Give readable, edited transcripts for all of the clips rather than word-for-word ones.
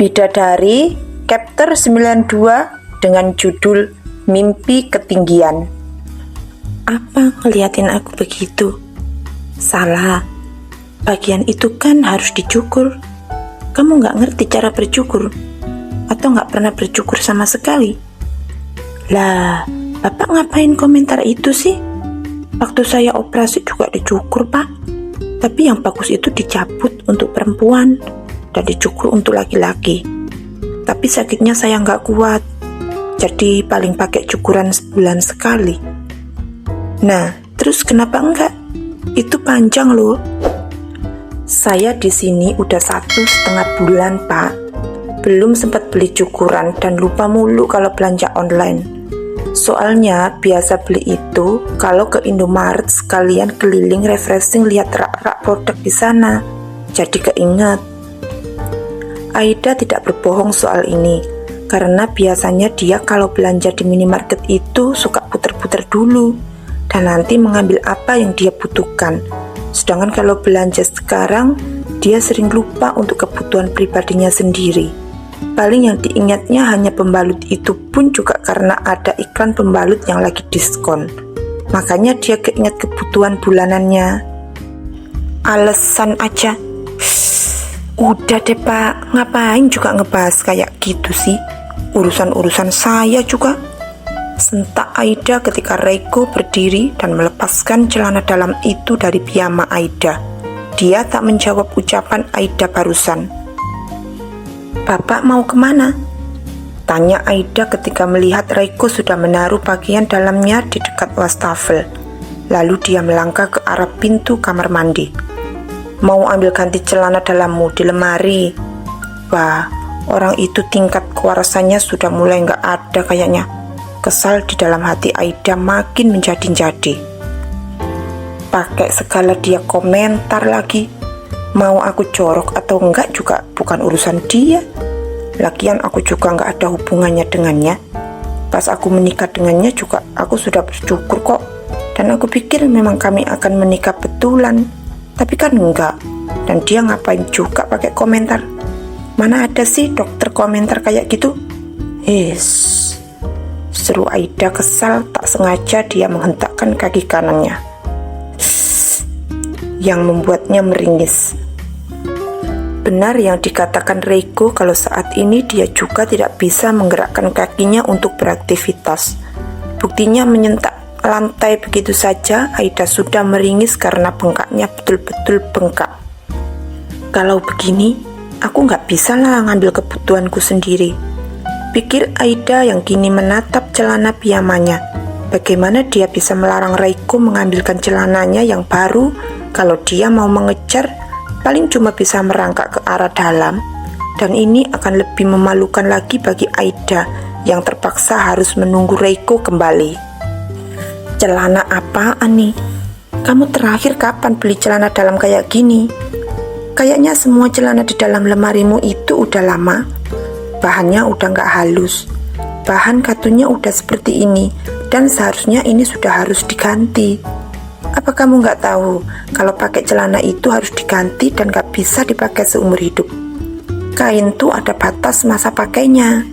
Bidadari Chapter 92 dengan judul Mimpi Ketinggian. Apa ngeliatin aku begitu? Salah. Bagian itu kan harus dicukur. Kamu gak ngerti cara bercukur? Atau gak pernah bercukur sama sekali? Lah, Bapak ngapain komentar itu sih? Waktu saya operasi juga dicukur, Pak. Tapi yang bagus itu dicabut untuk perempuan dan dicukur untuk laki-laki. Tapi sakitnya saya nggak kuat, jadi paling pakai cukuran sebulan sekali. Nah, terus kenapa enggak? Itu panjang loh. Saya di sini udah 1,5 bulan, Pak. Belum sempat beli cukuran dan lupa mulu kalau belanja online. Soalnya biasa beli itu kalau ke Indomaret sekalian keliling refreshing lihat rak-rak produk di sana. Jadi keinget. Aida tidak berbohong soal ini, karena biasanya dia kalau belanja di minimarket itu suka puter-puter dulu, dan nanti mengambil apa yang dia butuhkan. Sedangkan kalau belanja sekarang, dia sering lupa untuk kebutuhan pribadinya sendiri. Paling yang diingatnya hanya pembalut itu pun juga karena ada iklan pembalut yang lagi diskon. Makanya dia keinget kebutuhan bulanannya. Alasan aja. Udah deh Pak, ngapain juga ngebahas kayak gitu sih? Urusan-urusan saya juga. Sentak Aida ketika Reiko berdiri dan melepaskan celana dalam itu dari piyama Aida. Dia tak menjawab ucapan Aida barusan. Bapak mau kemana? Tanya Aida ketika melihat Reiko sudah menaruh pakaian dalamnya di dekat wastafel. Lalu dia melangkah ke arah pintu kamar mandi. Mau ambil ganti celana dalammu di lemari. Wah, orang itu tingkat kewarasannya sudah mulai nggak ada kayaknya. Kesal di dalam hati Aida makin menjadi-jadi. Pakai segala dia komentar lagi. Mau aku jorok atau enggak juga bukan urusan dia. Lagian aku juga nggak ada hubungannya dengannya. Pas aku menikah dengannya juga aku sudah bersyukur kok. Dan aku pikir memang kami akan menikah betulan. Tapi kan enggak. Dan dia ngapain juga pakai komentar? Mana ada sih dokter komentar kayak gitu? Seru Aida kesal, tak sengaja dia menghentakkan kaki kanannya. Yang membuatnya meringis. Benar yang dikatakan Reiko kalau saat ini dia juga tidak bisa menggerakkan kakinya untuk beraktivitas. Buktinya menyentak lantai begitu saja, Aida sudah meringis karena bengkaknya betul-betul bengkak. Kalau begini, aku nggak bisa lah ngambil kebutuhanku sendiri. Pikir Aida yang kini menatap celana piyamanya. Bagaimana dia bisa melarang Reiko mengambilkan celananya yang baru kalau dia mau mengejar paling cuma bisa merangkak ke arah dalam. Dan ini akan lebih memalukan lagi bagi Aida yang terpaksa harus menunggu Reiko kembali. Celana apaan nih? Kamu terakhir kapan beli celana dalam kayak gini? Kayaknya semua celana di dalam lemarimu itu udah lama. Bahannya udah gak halus. Bahan katunya udah seperti ini. Dan seharusnya ini sudah harus diganti. Apa kamu gak tahu kalau pakai celana itu harus diganti dan gak bisa dipakai seumur hidup? Kain tuh ada batas masa pakainya.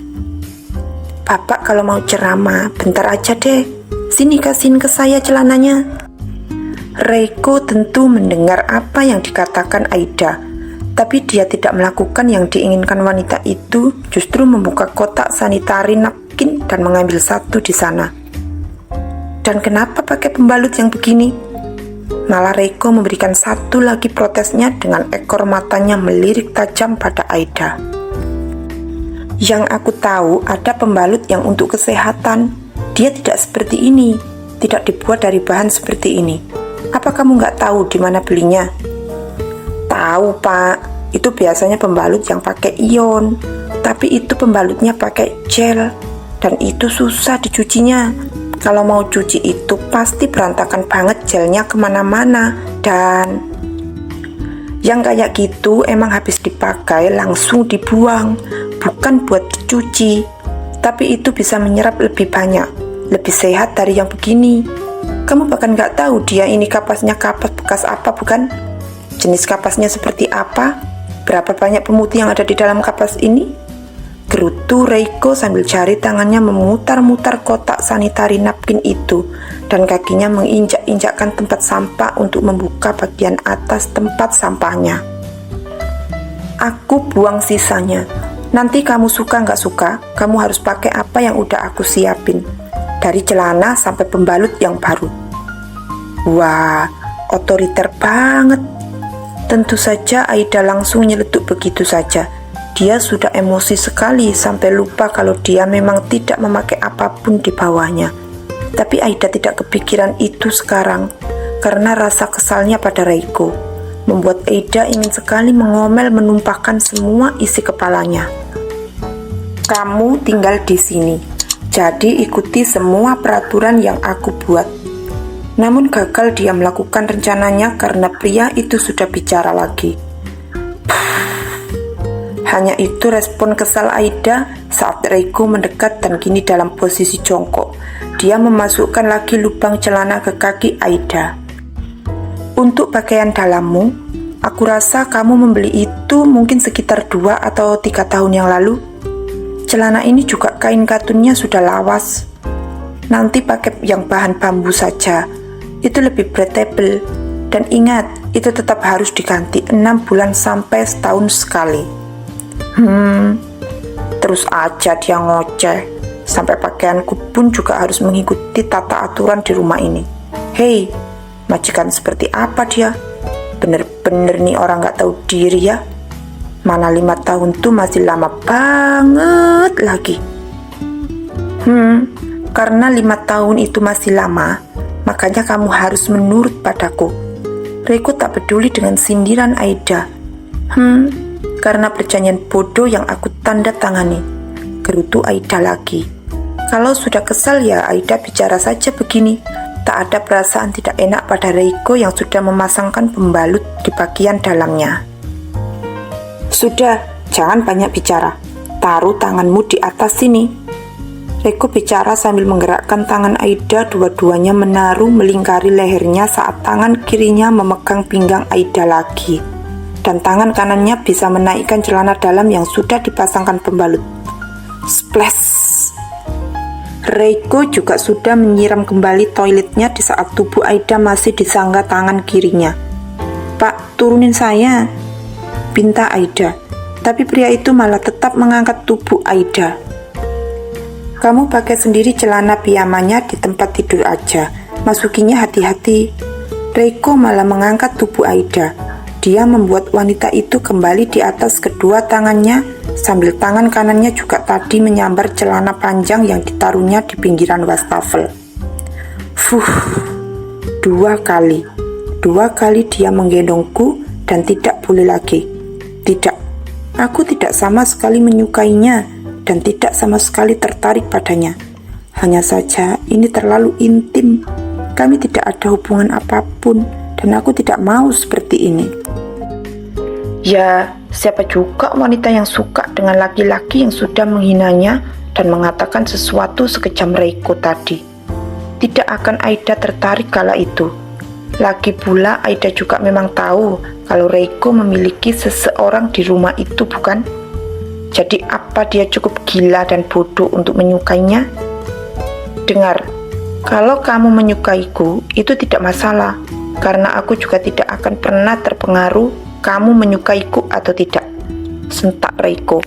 Bapak kalau mau ceramah, bentar aja deh. Sini kasihin ke saya celananya. Reiko tentu mendengar apa yang dikatakan Aida, tapi dia tidak melakukan yang diinginkan wanita itu, justru membuka kotak sanitari napkin dan mengambil satu di sana. Dan kenapa pakai pembalut yang begini? Malah Reiko memberikan satu lagi protesnya dengan ekor matanya melirik tajam pada Aida. Yang aku tahu ada pembalut yang untuk kesehatan. Dia tidak seperti ini, tidak dibuat dari bahan seperti ini. Apa kamu nggak tahu di mana belinya? Tahu Pak, itu biasanya pembalut yang pakai ion, tapi itu pembalutnya pakai gel, dan itu susah dicucinya. Kalau mau cuci itu pasti berantakan banget gelnya kemana-mana, dan yang kayak gitu emang habis dipakai langsung dibuang, bukan buat dicuci. Tapi itu bisa menyerap lebih banyak, lebih sehat dari yang begini. Kamu bahkan gak tahu dia ini kapasnya kapas bekas apa bukan? Jenis kapasnya seperti apa? berapa banyak pemutih yang ada di dalam kapas ini? Gerutu Reiko sambil jari tangannya memutar-mutar kotak sanitary napkin itu dan kakinya menginjak-injakkan tempat sampah untuk membuka bagian atas tempat sampahnya. Aku buang sisanya. Nanti kamu suka nggak suka, kamu harus pakai apa yang udah aku siapin. Dari celana sampai pembalut yang baru. Wah, otoriter banget. Tentu saja Aida langsung nyeletuk begitu saja. Dia sudah emosi sekali sampai lupa kalau dia memang tidak memakai apapun di bawahnya. Tapi Aida tidak kepikiran itu sekarang karena rasa kesalnya pada Reiko membuat Aida ingin sekali mengomel menumpahkan semua isi kepalanya. Kamu tinggal di sini, jadi ikuti semua peraturan yang aku buat. Namun gagal dia melakukan rencananya karena pria itu sudah bicara lagi. Hanya itu respon kesal Aida saat Reiko mendekat dan kini dalam posisi jongkok. Dia memasukkan lagi lubang celana ke kaki Aida. Untuk pakaian dalammu, aku rasa kamu membeli itu mungkin sekitar 2 atau 3 tahun yang lalu. Celana ini juga kain katunnya sudah lawas. Nanti pakai yang bahan bambu saja. Itu lebih breathable. Dan ingat, itu tetap harus diganti 6 bulan sampai setahun sekali. Terus aja dia ngoceh. Sampai pakaianku pun juga harus mengikuti tata aturan di rumah ini. Hei, majikan seperti apa dia? Bener-bener nih orang gak tahu diri ya. Mana 5 tahun tuh masih lama banget lagi. Karena 5 tahun itu masih lama, makanya kamu harus menurut padaku. Reiko tak peduli dengan sindiran Aida. Karena perjanjian bodoh yang aku tanda tangani. Gerutu Aida lagi. Kalau sudah kesal ya Aida bicara saja begini. Tak ada perasaan tidak enak pada Reiko yang sudah memasangkan pembalut di bagian dalamnya. Sudah, jangan banyak bicara. Taruh tanganmu di atas sini. Reiko bicara sambil menggerakkan tangan Aida, dua-duanya menaruh melingkari lehernya saat tangan kirinya memegang pinggang Aida lagi. Dan tangan kanannya bisa menaikkan celana dalam yang sudah dipasangkan pembalut. Splash! Reiko juga sudah menyiram kembali toiletnya di saat tubuh Aida masih disangga tangan kirinya. Pak, turunin saya, pinta Aida. Tapi pria itu malah tetap mengangkat tubuh Aida. Kamu pakai sendiri celana piyamanya di tempat tidur aja. Masukinya hati-hati. Reiko malah mengangkat tubuh Aida. Dia membuat wanita itu kembali di atas kedua tangannya sambil tangan kanannya juga tadi menyambar celana panjang yang ditaruhnya di pinggiran wastafel. 2 kali dia menggendongku dan tidak boleh lagi. Tidak, aku tidak sama sekali menyukainya dan tidak sama sekali tertarik padanya. Hanya saja ini terlalu intim. Kami tidak ada hubungan apapun dan aku tidak mau seperti ini. Ya, siapa juga wanita yang suka dengan laki-laki yang sudah menghinanya dan mengatakan sesuatu sekejam Reiko tadi. Tidak akan Aida tertarik kala itu. Lagi pula Aida juga memang tahu kalau Reiko memiliki seseorang di rumah itu, bukan? Jadi apa dia cukup gila dan bodoh untuk menyukainya? Dengar, kalau kamu menyukaiku itu tidak masalah, karena aku juga tidak akan pernah terpengaruh kamu menyukaiku atau tidak, sentak Reiko.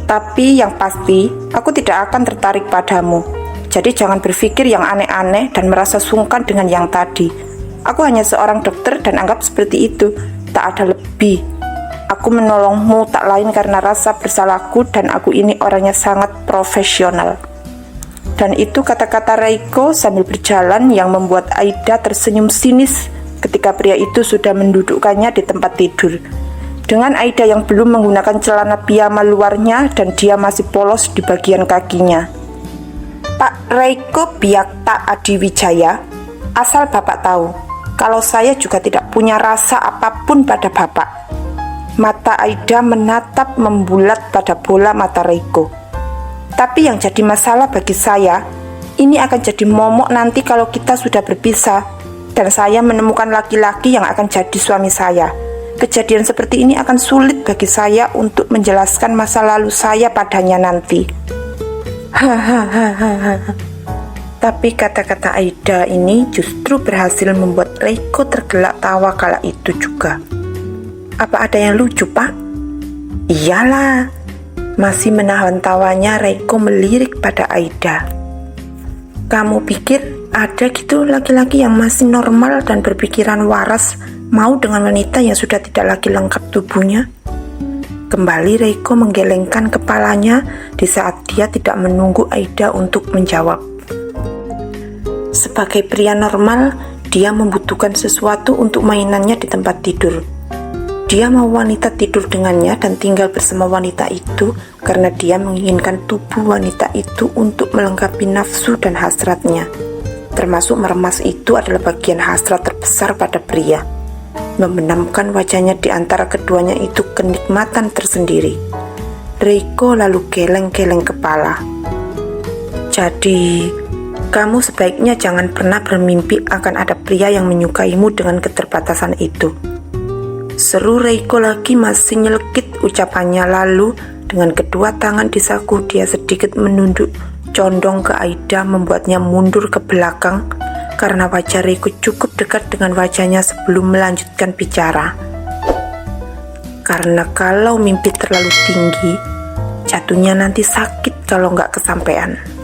Tapi yang pasti, aku tidak akan tertarik padamu. Jadi jangan berpikir yang aneh-aneh dan merasa sungkan dengan yang tadi. Aku hanya seorang dokter dan anggap seperti itu, tak ada lebih. Aku menolongmu tak lain karena rasa bersalahku dan aku ini orangnya sangat profesional. Dan itu kata-kata Reiko sambil berjalan yang membuat Aida tersenyum sinis ketika pria itu sudah mendudukkannya di tempat tidur. Dengan Aida yang belum menggunakan celana piyama luarnya dan dia masih polos di bagian kakinya. Pak Reiko Biakta Adiwijaya, asal Bapak tahu, kalau saya juga tidak punya rasa apapun pada Bapak. Mata Aida menatap membulat pada bola mata Reiko. Tapi yang jadi masalah bagi saya, ini akan jadi momok nanti kalau kita sudah berpisah dan saya menemukan laki-laki yang akan jadi suami saya. Kejadian seperti ini akan sulit bagi saya untuk menjelaskan masa lalu saya padanya nanti. Hahaha. Tapi kata-kata Aida ini justru berhasil membuat Reiko tergelak tawa kala itu juga. Apa ada yang lucu, Pak? Iyalah. Masih menahan tawanya, Reiko melirik pada Aida. Kamu pikir ada gitu laki-laki yang masih normal dan berpikiran waras mau dengan wanita yang sudah tidak lagi lengkap tubuhnya? Kembali Reiko menggelengkan kepalanya di saat dia tidak menunggu Aida untuk menjawab. Sebagai pria normal, dia membutuhkan sesuatu untuk mainannya di tempat tidur. Dia mau wanita tidur dengannya dan tinggal bersama wanita itu karena dia menginginkan tubuh wanita itu untuk melengkapi nafsu dan hasratnya. Termasuk meremas itu adalah bagian hasrat terbesar pada pria. Membenamkan wajahnya di antara keduanya itu kenikmatan tersendiri. Reiko lalu geleng-geleng kepala. Jadi, kamu sebaiknya jangan pernah bermimpi akan ada pria yang menyukaimu dengan keterbatasan itu. Seru Reiko lagi masih nyelekit ucapannya, lalu dengan kedua tangan di saku dia sedikit menunduk condong ke Aida membuatnya mundur ke belakang karena wajah Reiko cukup dekat dengan wajahnya sebelum melanjutkan bicara. Karena kalau mimpi terlalu tinggi, jatuhnya nanti sakit kalau nggak kesampaian.